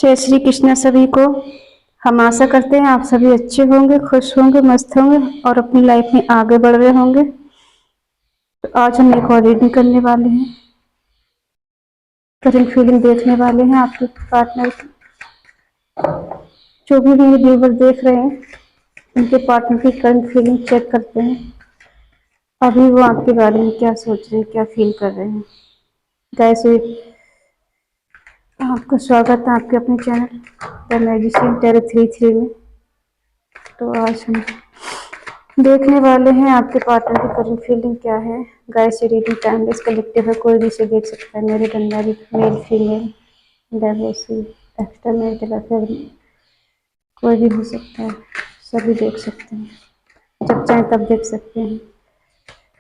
जय श्री कृष्ण सभी को। हम आशा करते हैं आप सभी अच्छे होंगे, खुश होंगे, मस्त होंगे और अपनी लाइफ में आगे बढ़ रहे होंगे। तो आज हम एक और रीडिंग करने वाले हैं, करंट फीलिंग देखने वाले हैं आपके पार्टनर की। जो भी मेरे व्यूवर देख रहे हैं उनके पार्टनर की करंट फीलिंग चेक करते हैं। अभी वो आपके बारे में क्या सोच रहे हैं, क्या फील कर रहे हैं। गाइस, आपका स्वागत है आपके अपने चैनल द मैजिशियन टैरो 33 में। तो आज हम देखने वाले हैं आपके पार्टनर की करंट फीलिंग क्या है। गाइस, ये रीडिंग टाइमलेस कलेक्टिव है, कोई भी इसे देख सकता है। मेरे बंदारी मेल फीमेल डायवर्सी एक्स्ट्रा मैरिटल अफेयर कोई भी हो सकता है, सभी देख सकते हैं। जब चाहे तब देख सकते हैं।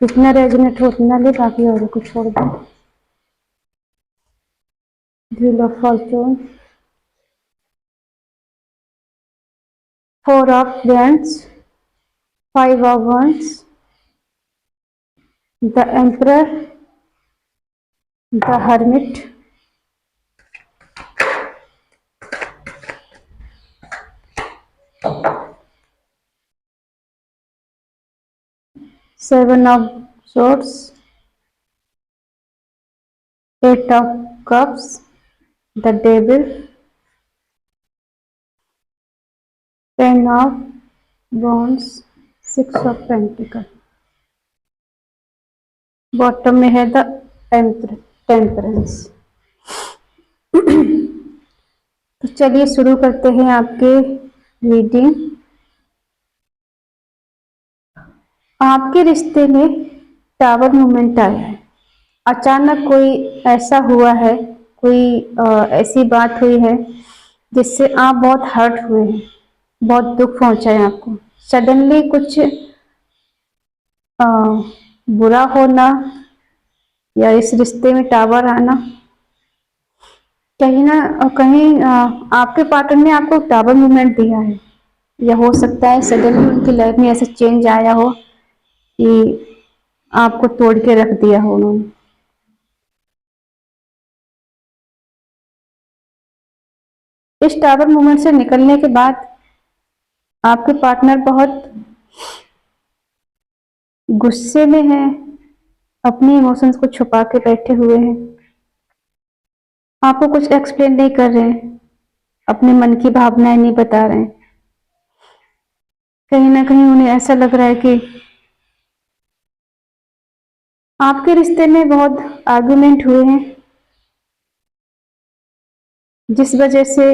इतना रेजोनेट हो उतना ले, बाकी और कुछ छोड़ दें। Wheel of Fortune, 4 of wands, 5 of wands, the emperor, the hermit, seven of swords, 8 of cups, the devil, 10 of wands, 6 of pentacle। Bottom में है द टेम्परेंस। तो चलिए शुरू करते हैं आपके रीडिंग। आपके रिश्ते में टावर मूवमेंट आया है। अचानक कोई ऐसा हुआ है, कोई ऐसी बात हुई है जिससे आप बहुत हर्ट हुए हैं, बहुत दुख पहुंचा है आपको। सडनली कुछ अ, बुरा होना या इस रिश्ते में टावर आना, कहीं ना कहीं आपके पार्टनर ने आपको टावर मूवमेंट दिया है। या हो सकता है सडनली उनकी लाइफ में ऐसा चेंज आया हो कि आपको तोड़ के रख दिया हो उन्होंने। इस टावर मूवमेंट से निकलने के बाद आपके पार्टनर बहुत गुस्से में है, अपनी इमोशंस को छुपा के बैठे हुए हैं, आपको कुछ एक्सप्लेन नहीं कर रहे हैं, अपने मन की भावनाएं नहीं बता रहे हैं। कहीं ना कहीं उन्हें ऐसा लग रहा है कि आपके रिश्ते में बहुत आर्गुमेंट हुए हैं, जिस वजह से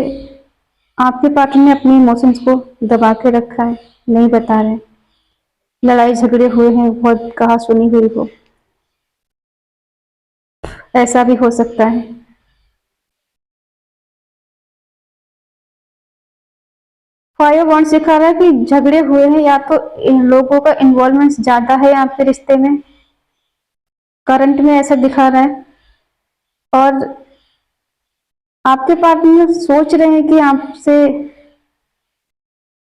आपके पार्टनर ने अपनी इमोशंस को दबा के रखा है, नहीं बता रहे। लड़ाई झगड़े हुए हैं, बहुत कहा सुनी हुई हो, ऐसा भी हो सकता है। फायर वॉन्ड सिखा रहा है कि झगड़े हुए हैं, या तो इन लोगों का इन्वॉल्वमेंट ज्यादा है आपके रिश्ते में, करंट में ऐसा दिखा रहा है। और आपके पार्टनर सोच रहे हैं कि आपसे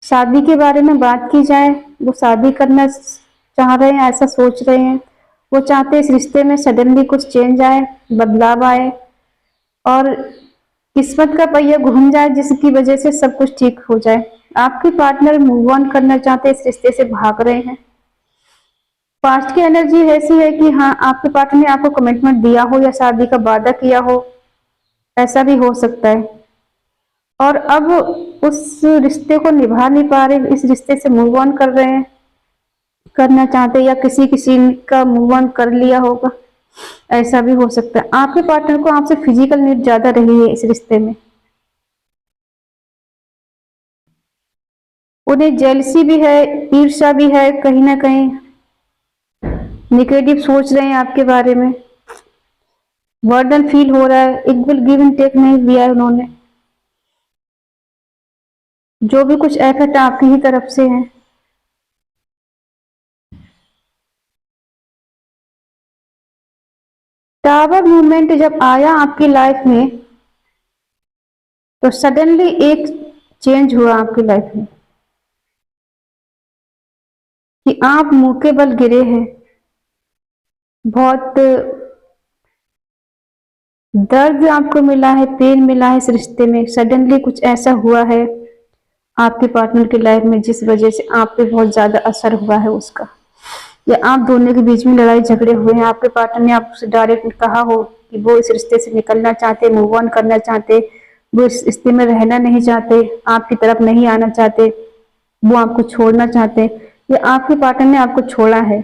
शादी के बारे में बात की जाए, वो शादी करना चाह रहे हैं, ऐसा सोच रहे हैं। वो चाहते हैं इस रिश्ते में सडनली कुछ चेंज आए, बदलाव आए और किस्मत का पहिया घूम जाए, जिसकी वजह से सब कुछ ठीक हो जाए। आपके पार्टनर मूव ऑन करना चाहते हैं, इस रिश्ते से भाग रहे हैं। पास्ट की एनर्जी ऐसी है कि हाँ, आपके पार्टनर ने आपको कमिटमेंट दिया हो या शादी का वादा किया हो, ऐसा भी हो सकता है। और अब उस रिश्ते को निभा नहीं पा रहे, इस रिश्ते से मूव ऑन कर रहे हैं, करना चाहते हैं, या किसी किसी का मूव ऑन कर लिया होगा, ऐसा भी हो सकता है। आपके पार्टनर को आपसे फिजिकल नीड ज्यादा रही है इस रिश्ते में। उन्हें जेलसी भी है, ईर्ष्या भी है, कहीं ना कहीं निगेटिव सोच रहे हैं आपके बारे में, बर्डन फील हो रहा है, इक्वल गिव एंड टेक नहीं दिया है उन्होंने। जो भी कुछ एफर्ट आपकी ही तरफ से है। टावर मूवमेंट जब आया आपकी लाइफ में तो सडनली एक चेंज हुआ आपकी लाइफ में कि आप मुंह के बल गिरे हैं, बहुत दर्द आपको मिला है, पेन मिला है इस रिश्ते में, सडनली कुछ ऐसा हुआ है आपके पार्टनर की लाइफ में जिस वजह से आप पे बहुत ज्यादा असर हुआ है उसका, या आप दोनों के बीच में लड़ाई झगड़े हुए हैं, आपके पार्टनर ने आपसे डायरेक्ट कहा हो कि वो इस रिश्ते से निकलना चाहते, मूव ऑन करना चाहते, वो इस रिश्ते में रहना नहीं चाहते, आपकी तरफ नहीं आना चाहते, वो आपको छोड़ना चाहते, या आपके पार्टनर ने आपको छोड़ा है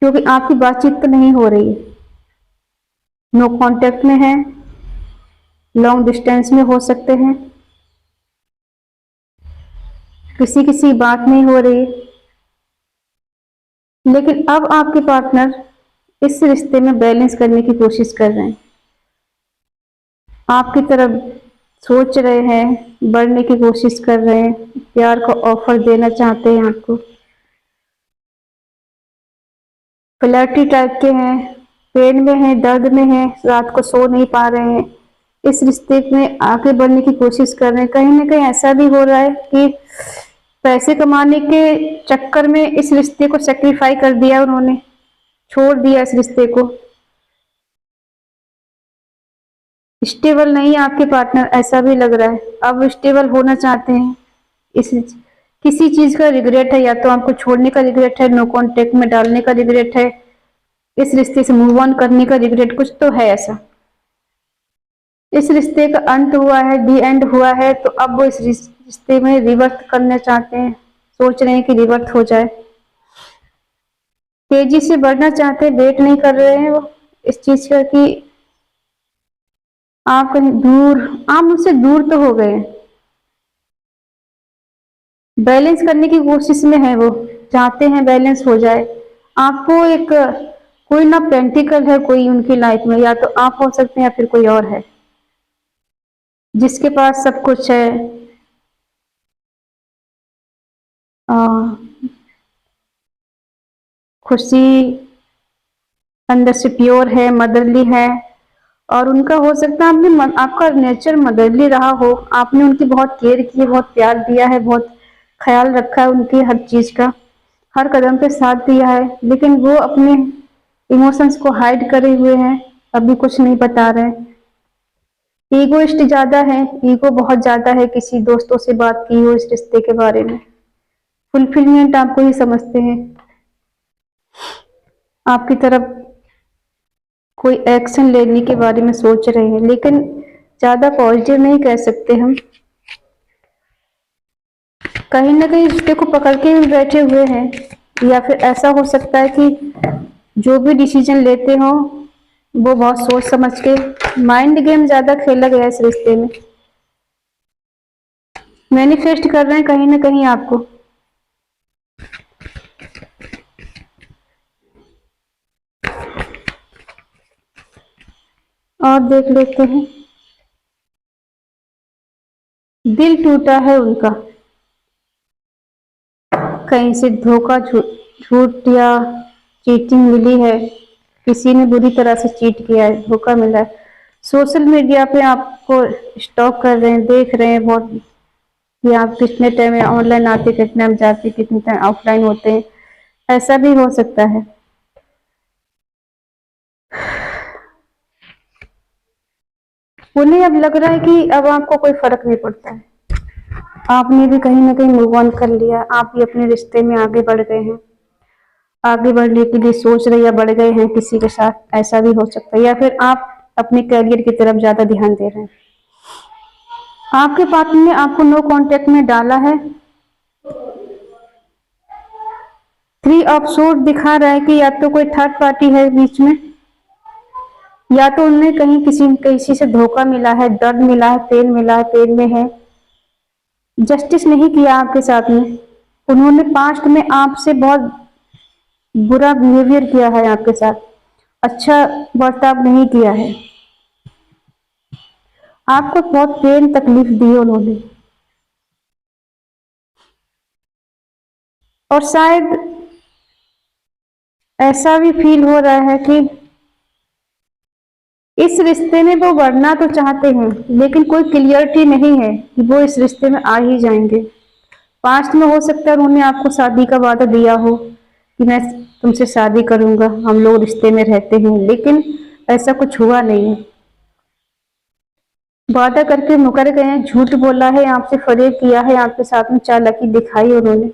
क्योंकि आपकी बातचीत तो नहीं हो रही है, नो कांटेक्ट में है, लॉन्ग डिस्टेंस में हो सकते हैं, किसी किसी बात नहीं हो रही, लेकिन अब आपके पार्टनर इस रिश्ते में बैलेंस करने की कोशिश कर रहे हैं, आपकी तरफ सोच रहे हैं, बढ़ने की कोशिश कर रहे हैं, प्यार का ऑफर देना चाहते हैं आपको, फ्लर्टी टाइप के हैं, पेन में हैं, दर्द में हैं, रात को सो नहीं पा रहे हैं, इस रिश्ते में आगे बढ़ने की कोशिश कर रहे हैं। कहीं ना कहीं ऐसा भी हो रहा है कि पैसे कमाने के चक्कर में इस रिश्ते को सेक्रीफाई कर दिया उन्होंने, छोड़ दिया इस रिश्ते को, स्टेबल नहीं है आपके पार्टनर, ऐसा भी लग रहा है, अब स्टेबल होना चाहते हैं, इस किसी चीज का रिग्रेट है, या तो आपको छोड़ने का रिग्रेट है, नो कांटेक्ट में डालने का रिग्रेट है, इस रिश्ते से मूव ऑन करने का रिग्रेट, कुछ तो है ऐसा, इस रिश्ते का अंत हुआ है, दी एंड हुआ है, तो अब वो इस रिश्ते में रिवर्स करना चाहते हैं, सोच रहे हैं कि रिवर्स हो जाए, तेजी से बढ़ना चाहते हैं, वेट नहीं कर रहे हैं वो इस चीज का कि आप कहीं दूर, आप मुझसे दूर तो हो गए, बैलेंस करने की कोशिश में है वो, चाहते हैं बैलेंस हो जाए, आपको एक कोई ना पेंटिकल है कोई उनकी लाइफ में, या तो आप हो सकते हैं या फिर कोई और है जिसके पास सब कुछ है, आ, खुशी अंदर से प्योर है, मदरली है, और उनका हो सकता है आपका नेचर मदरली रहा हो, आपने उनकी बहुत केयर की है, बहुत प्यार दिया है, बहुत ख्याल रखा है उनकी हर चीज का, हर कदम पे साथ दिया है, लेकिन वो अपने इमोशंस को हाइड करे हुए हैं, अभी कुछ नहीं बता रहे हैं, ईगोइस्ट ज्यादा है, ईगो बहुत ज्यादा है, किसी दोस्तों से बात की हो इस रिश्ते के बारे में, फुलफिलमेंट आपको ही समझते हैं, आपकी तरफ कोई एक्शन लेने के बारे में सोच रहे हैं, लेकिन ज्यादा पॉजिटिव नहीं कह सकते हम, कहीं ना कहीं रिश्ते को पकड़ के भी बैठे हुए हैं, या फिर ऐसा हो सकता है कि जो भी डिसीजन लेते हो वो बहुत सोच समझ के, माइंड गेम ज्यादा खेला गया इस रिश्ते में, मैनिफेस्ट कर रहे हैं कहीं ना कहीं आपको, और देख लेते हैं, दिल टूटा है उनका, कहीं से धोखा, झूठ या चीटिंग मिली है, किसी ने बुरी तरह से चीट किया है, धोखा मिला है, सोशल मीडिया पे आपको स्टॉक कर रहे हैं, देख रहे हैं बहुत कि आप कितने टाइम में ऑनलाइन आते, कितने टाइम जाते, कितने टाइम ऑफलाइन होते हैं, ऐसा भी हो सकता है, उन्हें अब लग रहा है कि अब आपको कोई फर्क नहीं पड़ता है, आपने भी कहीं ना कहीं मूव ऑन कर लिया, आप भी अपने रिश्ते में आगे बढ़ गए हैं, आगे बढ़ने के लिए सोच रहे या बढ़ गए हैं किसी के साथ, ऐसा भी हो सकता है, या फिर आप अपने करियर की तरफ ज्यादा ध्यान दे रहे हैं, आपके पार्टनर ने आपको नो कांटेक्ट में डाला है, 3 ऑफ सोर्ड दिखा रहा है कि या तो कोई थर्ड पार्टी है बीच में, या तो उन्हें कहीं किसी से धोखा मिला है, दर्द मिला है, पेन मिला है, पेन में है, जस्टिस नहीं किया आपके साथ में, उन्होंने पास्ट में आपसे बहुत बुरा बिहेवियर किया है आपके साथ, अच्छा बर्ताव नहीं किया है, आपको बहुत पेन तकलीफ दी उन्होंने, और शायद ऐसा भी फील हो रहा है कि इस रिश्ते में वो बढ़ना तो चाहते हैं, लेकिन कोई क्लियरिटी नहीं है कि वो इस रिश्ते में आ ही जाएंगे, पास्ट में हो सकता है उन्होंने आपको शादी का वादा दिया हो कि मैं तुमसे शादी करूंगा, हम लोग रिश्ते में रहते हैं, लेकिन ऐसा कुछ हुआ नहीं है। वादा करके मुकर गए हैं, झूठ बोला है, आपसे फरेब किया है, आपके साथ में चालाकी दिखाई उन्होंने,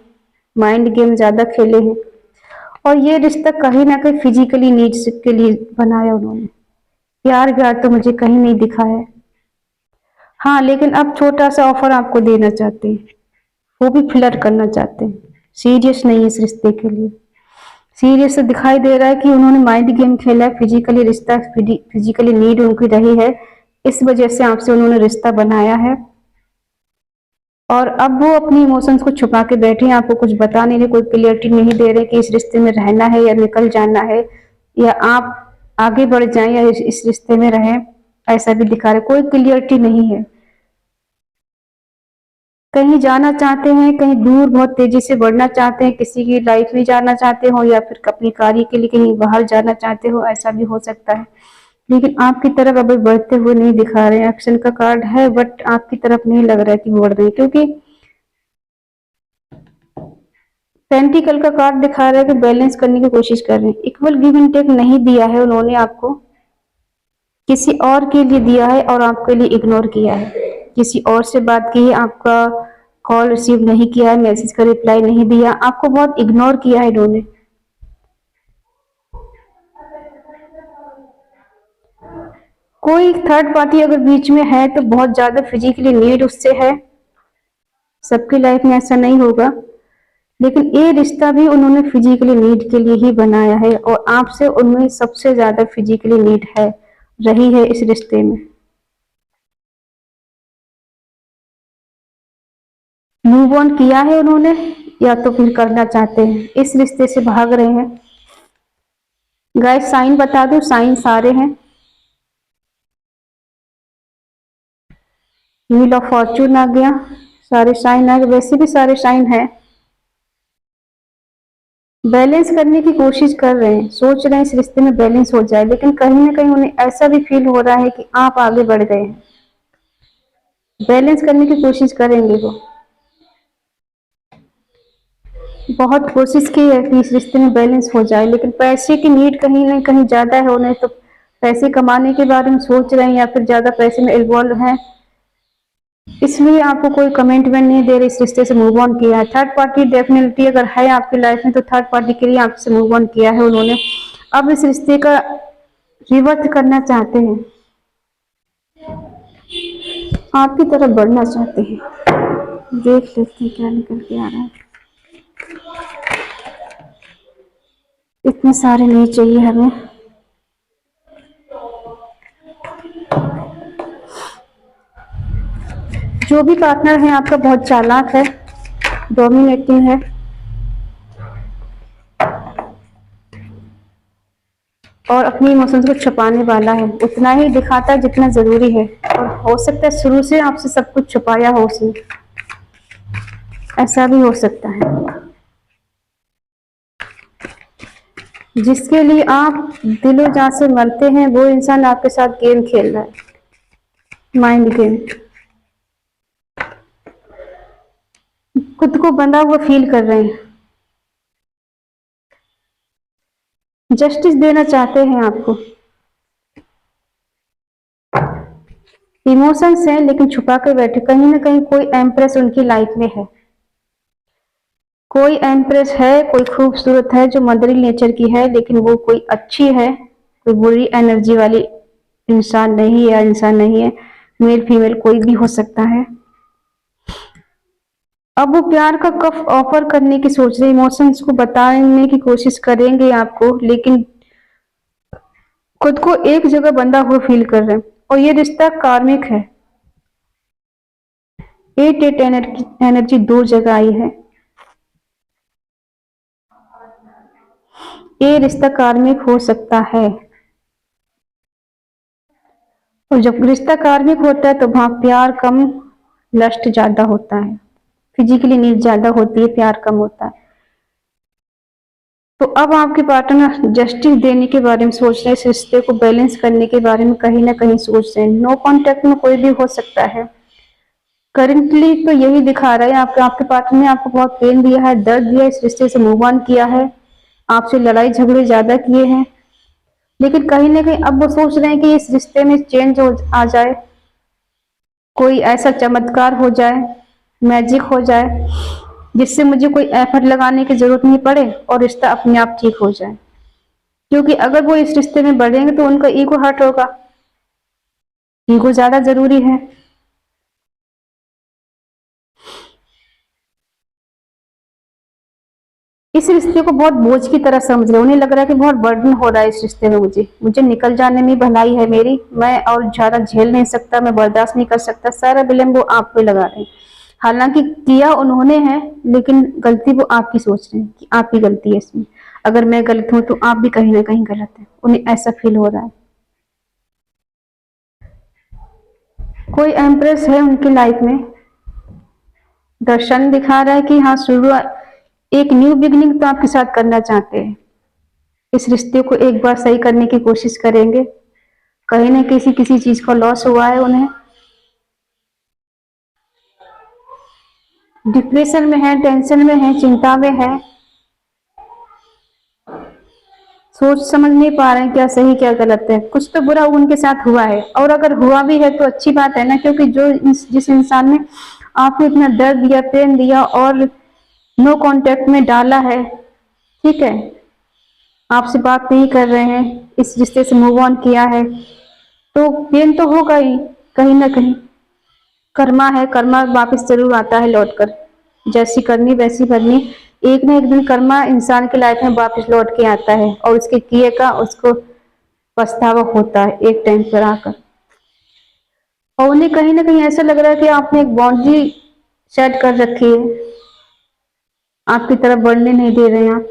माइंड गेम ज्यादा खेले हैं। और ये रिश्ता कहीं ना कहीं फिजिकली नीड्स के लिए बनाया उन्होंने। प्यार व्यार तो मुझे कहीं नहीं दिखा है। हाँ, लेकिन अब छोटा सा ऑफर आपको देना चाहते हैं, वो भी फ्लर्ट करना चाहते हैं, सीरियस नहीं है इस रिश्ते के लिए। सीरियस दिखाई दे रहा है कि उन्होंने माइंड गेम खेला है, फिजिकली रिश्ता, फिजिकली नीड उनकी रही है, इस वजह से आपसे उन्होंने रिश्ता बनाया है। और अब वो अपनी इमोशंस को छुपा के बैठे हैं, आपको कुछ बता नहीं रहे, कोई क्लियरिटी नहीं दे रहे कि इस रिश्ते में रहना है या निकल जाना है, या आप आगे बढ़ जाएं या इस रिश्ते में रहें, ऐसा भी दिखा रहे, कोई क्लियरिटी नहीं है। कहीं जाना चाहते हैं, कहीं दूर बहुत तेजी से बढ़ना चाहते हैं, किसी की लाइफ में जाना चाहते हो, या फिर अपनी कार्य के लिए कहीं बाहर जाना चाहते हो, ऐसा भी हो सकता है। लेकिन आपकी तरफ अभी बढ़ते हुए नहीं दिखा रहे हैं। एक्शन का कार्ड है, बट आपकी तरफ नहीं लग रहा है कि बढ़ रहे हैं, क्योंकि पेंटिकल का कार्ड दिखा रहा है कि बैलेंस करने की कोशिश कर रहे हैं। इक्वल गिव एंड टेक नहीं दिया है उन्होंने आपको, किसी और के लिए दिया है और आपके लिए इग्नोर किया है। किसी और से बात की है, आपका कॉल रिसीव नहीं किया है, मैसेज का रिप्लाई नहीं दिया, आपको बहुत इग्नोर किया है इन्होंने। कोई थर्ड पार्टी अगर बीच में है तो बहुत ज्यादा फिजिकली नीड उससे है। सबकी लाइफ में ऐसा नहीं होगा, लेकिन ये रिश्ता भी उन्होंने फिजिकली नीड के लिए ही बनाया है, और आपसे उनमें सबसे ज्यादा फिजिकली नीड है, रही है इस रिश्ते में। मूव ऑन किया है उन्होंने, या तो फिर करना चाहते हैं, इस रिश्ते से भाग रहे हैं। गाइस साइन बता दो, साइन सारे हैं। व्हील ऑफ फॉर्चून आ गया, सारे साइन आ गए, वैसे भी सारे साइन है। बैलेंस करने की कोशिश कर रहे हैं, सोच रहे हैं इस रिश्ते में बैलेंस हो जाए, लेकिन कहीं ना कहीं उन्हें ऐसा भी फील हो रहा है कि आप आगे बढ़ गए हैं। बैलेंस करने की कोशिश करेंगे वो, बहुत कोशिश की है कि इस रिश्ते में बैलेंस हो जाए, लेकिन पैसे की नीड कहीं ना कहीं ज्यादा है उन्हें, तो पैसे कमाने के बारे में सोच रहे हैं, या फिर ज्यादा पैसे में इन्वॉल्व हैं, इसलिए आपको कोई कमिटमेंट नहीं दे रहे, इस रिश्ते से मूव ऑन किया है। थर्ड पार्टी डेफिनेटली अगर है आपकी लाइफ में, तो थर्ड पार्टी के लिए आपसे मूव ऑन किया है उन्होंने। अब इस रिश्ते का रिवर्थ करना चाहते हैं, आपकी तरफ बढ़ना चाहते हैं। देख लेते हैं क्या निकल के आ रहा है। इतने सारे नहीं चाहिए हमें। जो भी पार्टनर है आपका बहुत चालाक है, डोमिनेटिंग है, और अपनी इमोशंस को छुपाने वाला है, उतना ही दिखाता है जितना जरूरी है, और हो सकता है शुरू से आपसे सब कुछ छुपाया हो उसने, ऐसा भी हो सकता है। जिसके लिए आप दिलो जान से मरते हैं, वो इंसान आपके साथ गेम खेल रहा है, माइंड गेम। खुद को बंधा हुआ फील कर रहे हैं, जस्टिस देना चाहते हैं आपको। इमोशंस हैं लेकिन छुपा के बैठे, कहीं ना कहीं कोई एम्प्रेस उनकी लाइफ में है, कोई एम्प्रेस है, कोई खूबसूरत है जो मदरी नेचर की है, लेकिन वो कोई अच्छी है, कोई बुरी एनर्जी वाली इंसान नहीं है, इंसान नहीं है, मेल फीमेल कोई भी हो सकता है। अब वो प्यार का कफ ऑफर करने की सोच रहे, इमोशंस को बताने की कोशिश करेंगे आपको, लेकिन खुद को एक जगह बंधा हुआ फील कर रहे हैं, और ये रिश्ता कार्मिक है। एट एट एनर्जी दो जगह आई है, ये रिश्ता कार्मिक हो सकता है। और जब रिश्ता कार्मिक होता है तो वहां प्यार कम, लस्ट ज्यादा होता है, फिजिकली नीड ज्यादा होती है, प्यार कम होता है। तो अब आपके पार्टनर जस्टिस देने के बारे में सोच रहे हैं, इस रिश्ते को बैलेंस करने के बारे में कहीं ना कहीं सोच रहे हैं। नो कांटेक्ट में कोई भी हो सकता है, करंटली तो यही दिखा रहा है। आपके पार्टनर ने आपको बहुत पेन दिया है, दर्द दिया, इस रिश्ते से मूव ऑन किया है, आपसे लड़ाई झगड़े ज्यादा किए हैं, लेकिन कहीं ना कहीं अब वो सोच रहे हैं कि इस रिश्ते में चेंज हो आ जाए, कोई ऐसा चमत्कार हो जाए, मैजिक हो जाए, जिससे मुझे कोई एफर्ट लगाने की जरूरत नहीं पड़े और रिश्ता अपने आप ठीक हो जाए। क्योंकि अगर वो इस रिश्ते में बढ़ेंगे तो उनका ईगो हर्ट होगा। ईगो ज्यादा जरूरी है। इस रिश्ते को बहुत बोझ की तरह समझ रहे, उन्हें लग रहा है कि बहुत बर्डन हो रहा है इस रिश्ते में, मुझे मुझे निकल जाने में भलाई है मेरी, मैं और ज्यादा झेल नहीं सकता, मैं बर्दाश्त नहीं कर सकता। सारा ब्लेम वो आप पे लगा रहे हैं। हालांकि किया उन्होंने है, लेकिन गलती वो आपकी सोच रहे हैं कि आपकी गलती है इसमें। अगर मैं गलत हूं तो आप भी कहीं ना कहीं गलत है, उन्हें ऐसा फील हो रहा है। कोई एम्प्रेस है उनकी लाइफ में, दर्शन दिखा रहा है कि हाँ, शुरुआत, एक न्यू बिगनिंग तो आपके साथ करना चाहते हैं। इस रिश्ते को एक बार सही करने की कोशिश करेंगे। कहीं ना किसी चीज का लॉस हुआ है उन्हें, डिप्रेशन में है, टेंशन में है, चिंता में है, सोच समझ नहीं पा रहे हैं क्या सही क्या गलत है। कुछ तो बुरा उनके साथ हुआ है, और अगर हुआ भी है तो अच्छी बात है ना, क्योंकि जिस इंसान ने आपको इतना दर्द दिया, पेन दिया और नो कांटेक्ट में डाला है, ठीक है, आपसे बात नहीं कर रहे हैं, इस रिश्ते से मूव ऑन किया है, तो पेन तो होगा ही कहीं ना कहीं। कर्मा है, कर्मा वापस जरूर आता है लौट कर, जैसी करनी वैसी भरनी। एक ना एक दिन कर्मा इंसान की लाइफ में वापस लौट के आता है और उसके किए का उसको पछतावा होता है एक टाइम पर आकर। और उन्हें कहीं ना कहीं ऐसा लग रहा है कि आपने एक बाउंड्री सेट कर रखी है, आपकी तरफ बढ़ने नहीं दे रहे हैं आप।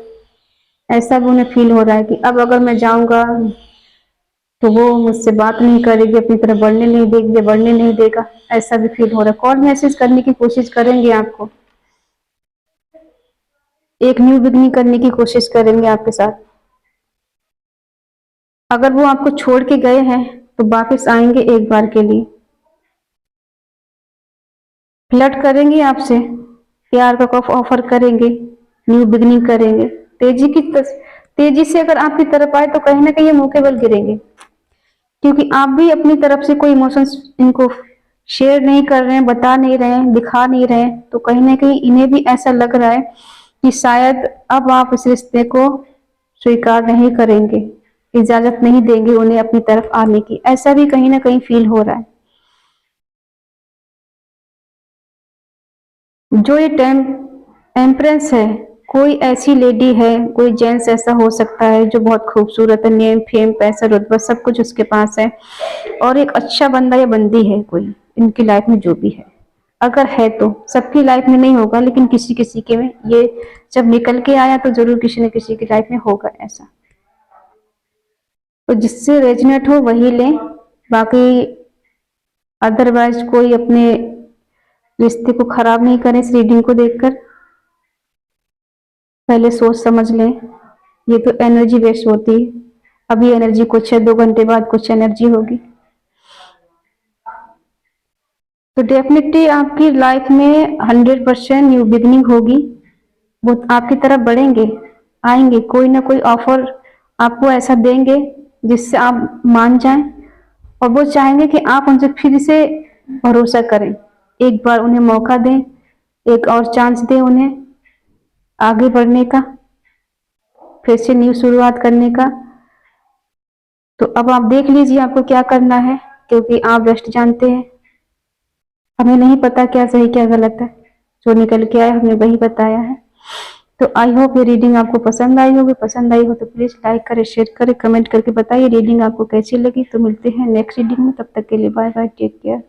ऐसा भी उन्हें फील हो रहा है कि अब अगर मैं जाऊंगा तो वो मुझसे बात नहीं करेगी, अपनी तरफ बढ़ने नहीं देगी, बढ़ने नहीं देगा। ऐसा भी फील हो रहा है। कॉल मैसेज करने की कोशिश करेंगे आपको, एक न्यू बिगनिंग करने की कोशिश करेंगे आपके साथ। अगर वो आपको छोड़ के गए हैं तो वापस आएंगे एक बार के लिए, फ्लर्ट करेंगे आपसे, प्यार का ऑफर करेंगे, न्यू बिगनिंग करेंगे। तेजी से अगर आपकी तरफ आए तो कहीं ना कहीं ये मुंह के बल गिरेंगे, क्योंकि आप भी अपनी तरफ से कोई इमोशंस इनको शेयर नहीं कर रहे हैं, बता नहीं रहे हैं, दिखा नहीं रहे हैं। तो कहीं ना कहीं इन्हें भी ऐसा लग रहा है कि शायद अब आप इस रिश्ते को स्वीकार नहीं करेंगे, इजाजत नहीं देंगे उन्हें अपनी तरफ आने की। ऐसा भी कहीं ना कहीं फील हो रहा है। जो ये टेम्परेंस है, कोई ऐसी लेडी है, कोई जेंट्स ऐसा हो सकता है जो बहुत खूबसूरत है, नेम फेम पैसा रुतबा सब कुछ उसके पास है, और एक अच्छा बंदा या बंदी है कोई इनकी लाइफ में जो भी है। अगर है तो सबकी लाइफ में नहीं होगा, लेकिन किसी किसी के में ये जब निकल के आया तो जरूर किसी न किसी की लाइफ में होगा ऐसा। तो जिससे रेजनेट हो वही लें, बाकी अदरवाइज कोई अपने रिश्ते को खराब नहीं करें इस रीडिंग को देखकर। पहले सोच समझ लें, ये तो एनर्जी वेस्ट होती है। अभी एनर्जी कुछ है, 2 घंटे बाद कुछ एनर्जी होगी। तो डेफिनेटली आपकी लाइफ में 100% न्यू बिगनिंग होगी। वो आपकी तरफ बढ़ेंगे, आएंगे, कोई ना कोई ऑफर आपको ऐसा देंगे जिससे आप मान जाएं, और वो चाहेंगे कि आप उनसे फिर से भरोसा करें, एक बार उन्हें मौका दें, एक और चांस दें उन्हें आगे बढ़ने का, फिर से न्यू शुरुआत करने का। तो अब आप देख लीजिए आपको क्या करना है, क्योंकि आप बेस्ट जानते हैं। हमें नहीं पता क्या सही क्या गलत है, जो निकल के आया हमने वही बताया है। तो आई होप ये रीडिंग आपको पसंद आई होगी। पसंद आई हो तो प्लीज लाइक करें, शेयर करें, कमेंट करके बताइए रीडिंग आपको कैसी लगी। तो मिलते हैं नेक्स्ट रीडिंग में, तब तक के लिए बाय बाय, टेक केयर।